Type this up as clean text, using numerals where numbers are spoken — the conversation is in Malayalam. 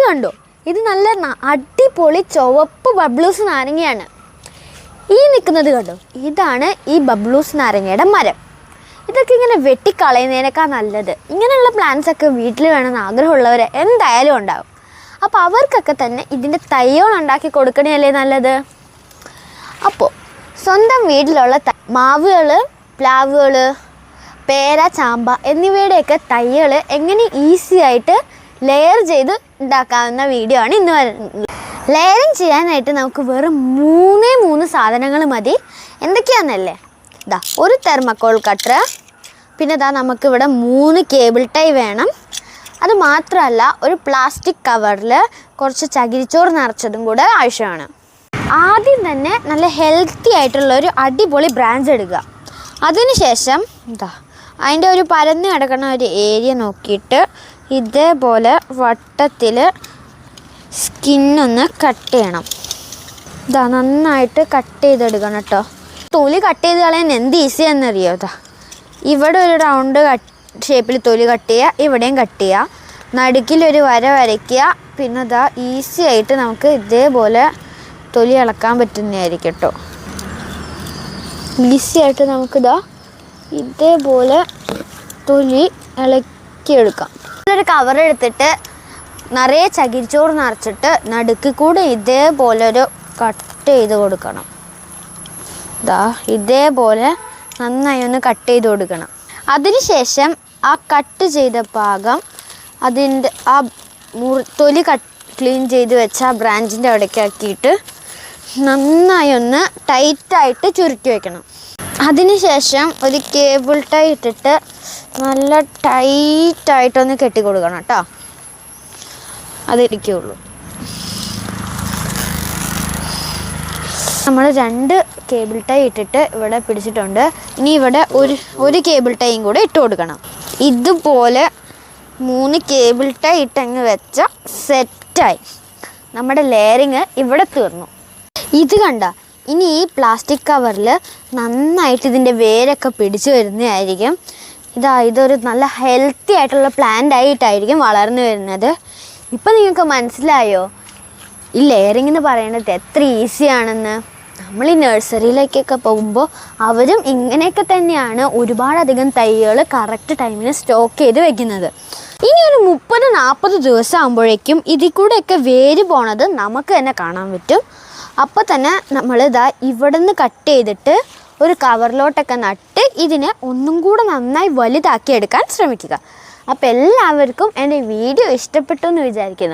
കണ്ടോ, ഇത് നല്ല അടിപൊളി ചുവപ്പ് ബബ്ലൂസ് നാരങ്ങയാണ്. ഈ നിൽക്കുന്നത് കണ്ടോ, ഇതാണ് ഈ ബബ്ലൂസ് നാരങ്ങയുടെ മരം. ഇതൊക്കെ ഇങ്ങനെ വെട്ടിക്കളയുന്നതിനേക്കാൾ നല്ലത് ഇങ്ങനെയുള്ള പ്ലാന്റ്സ് ഒക്കെ വീട്ടിൽ വേണമെന്ന് ആഗ്രഹമുള്ളവർ എന്തായാലും ഉണ്ടാകും. അപ്പോൾ അവർക്കൊക്കെ തന്നെ ഇതിൻ്റെ തൈകൾ ഉണ്ടാക്കി കൊടുക്കണേയല്ലേ നല്ലത്. അപ്പോൾ സ്വന്തം വീട്ടിലുള്ള മാവുകൾ, പ്ലാവുകൾ, പേര, ചാമ്പ എന്നിവയുടെയൊക്കെ തൈകൾ എങ്ങനെ ഈസി ആയിട്ട് ലെയർ ചെയ്ത് ഉണ്ടാക്കാവുന്ന വീഡിയോ ആണ് ഇന്ന് വരുന്നത്. ലെയറിങ് ചെയ്യാനായിട്ട് നമുക്ക് വെറും മൂന്ന് സാധനങ്ങൾ മതി. എന്തൊക്കെയാണെന്നല്ലേ, ഇതാ ഒരു തെർമക്കോൾ കട്ടർ, പിന്നെ ഇതാ നമുക്കിവിടെ 3 കേബിൾ ടൈ വേണം. അത് മാത്രമല്ല ഒരു പ്ലാസ്റ്റിക് കവറിൽ കുറച്ച് ചകിരിച്ചോറ് നിറച്ചതും കൂടെ ആവശ്യമാണ്. ആദ്യം തന്നെ നല്ല ഹെൽത്തി ആയിട്ടുള്ള ഒരു അടിപൊളി ബ്രാഞ്ച് എടുക്കുക. അതിനുശേഷം ഇതാ അതിൻ്റെ ഒരു പരന്ന് കിടക്കുന്ന ഒരു ഏരിയ നോക്കിയിട്ട് ഇതേപോലെ വട്ടത്തിൽ സ്കിന്നൊന്ന് കട്ട് ചെയ്യണം. ഇതാ നന്നായിട്ട് കട്ട് ചെയ്തെടുക്കണം കേട്ടോ. തൊലി കട്ട് ചെയ്ത് കളയാൻ എന്ത് ഈസിയാണെന്നറിയോ, ഇതാ ഇവിടെ ഒരു റൗണ്ട് ഷേപ്പിൽ തൊലി കട്ട് ചെയ്യുക, ഇവിടെയും കട്ട് ചെയ്യുക, നടുക്കിലൊരു വര വരയ്ക്കുക. പിന്നെ ഇതാ ഈസി ആയിട്ട് നമുക്ക് ഇതേപോലെ തൊലി ഇളക്കാൻ പറ്റുന്നതായിരിക്കും കേട്ടോ. ഈസി ആയിട്ട് നമുക്കിതാ ഇതേപോലെ തൊലി ഇളക്കിയെടുക്കാം. ഒരു കവർ എടുത്തിട്ട് നിറയെ ചകിരിച്ചോറ് നിറച്ചിട്ട് നടുക്ക് കൂടെ ഇതേപോലെ ഒരു കട്ട് ചെയ്ത് കൊടുക്കണം. ഇതാ ഇതേപോലെ നന്നായി ഒന്ന് കട്ട് ചെയ്ത് കൊടുക്കണം. അതിനുശേഷം ആ കട്ട് ചെയ്ത ഭാഗം അതിൻ്റെ ആ തൊലി ക്ലീൻ ചെയ്ത് വെച്ച ആ ബ്രാഞ്ചിൻ്റെ അവിടേക്ക് ആക്കിയിട്ട് നന്നായി ഒന്ന് ടൈറ്റായിട്ട് ചുരുട്ടി വയ്ക്കണം. അതിനുശേഷം ഒരു കേബിൾ ടൈ ഇട്ടിട്ട് നല്ല ടൈറ്റായിട്ടൊന്ന് കെട്ടി കൊടുക്കണം കേട്ടോ. അതിരിക്കുള്ളൂ. നമ്മൾ 2 കേബിൾ ടൈ ഇട്ടിട്ട് ഇവിടെ പിടിച്ചിട്ടുണ്ട്. ഇനി ഇവിടെ ഒരു കേബിൾ ടൈയും കൂടെ ഇട്ട് കൊടുക്കണം. ഇതുപോലെ 3 കേബിൾ ടൈ ഇട്ടങ്ങ് വെച്ച സെറ്റായി. നമ്മുടെ ലെയറിങ് ഇവിടെ തീർന്നു. ഇത് കണ്ട, ഇനി ഈ പ്ലാസ്റ്റിക് കവറിൽ നന്നായിട്ട് ഇതിൻ്റെ വേരൊക്കെ പിടിച്ചു വരുന്നതായിരിക്കും. ഇതൊരു നല്ല ഹെൽത്തി ആയിട്ടുള്ള പ്ലാന്റ് ആയിട്ടായിരിക്കും വളർന്നു വരുന്നത്. ഇപ്പം നിങ്ങൾക്ക് മനസ്സിലായോ ഈ ലെയറിങ് എന്ന് പറയുന്നത് എത്ര ഈസിയാണെന്ന്? നമ്മൾ ഈ നഴ്സറിയിലേക്കൊക്കെ പോകുമ്പോൾ അവരും ഇങ്ങനെയൊക്കെ തന്നെയാണ് ഒരുപാടധികം തൈകൾ കറക്റ്റ് ടൈമിന് സ്റ്റോക്ക് ചെയ്ത് വെക്കുന്നത്. ഇനി ഒരു 30-40 ദിവസം ആകുമ്പോഴേക്കും ഇതിൽ കൂടെയൊക്കെ വേര് പോണത് നമുക്ക് തന്നെ കാണാൻ പറ്റും. അപ്പോൾ തന്നെ നമ്മൾ ഇവിടെ നിന്ന് കട്ട് ചെയ്തിട്ട് ഒരു കവറിലോട്ടൊക്കെ നട്ട് ഇതിനെ ഒന്നും കൂടെ നന്നായി വലുതാക്കി എടുക്കാൻ ശ്രമിക്കുക. അപ്പോൾ എല്ലാവർക്കും എൻ്റെ വീഡിയോ ഇഷ്ടപ്പെട്ടു എന്ന് വിചാരിക്കുന്നു.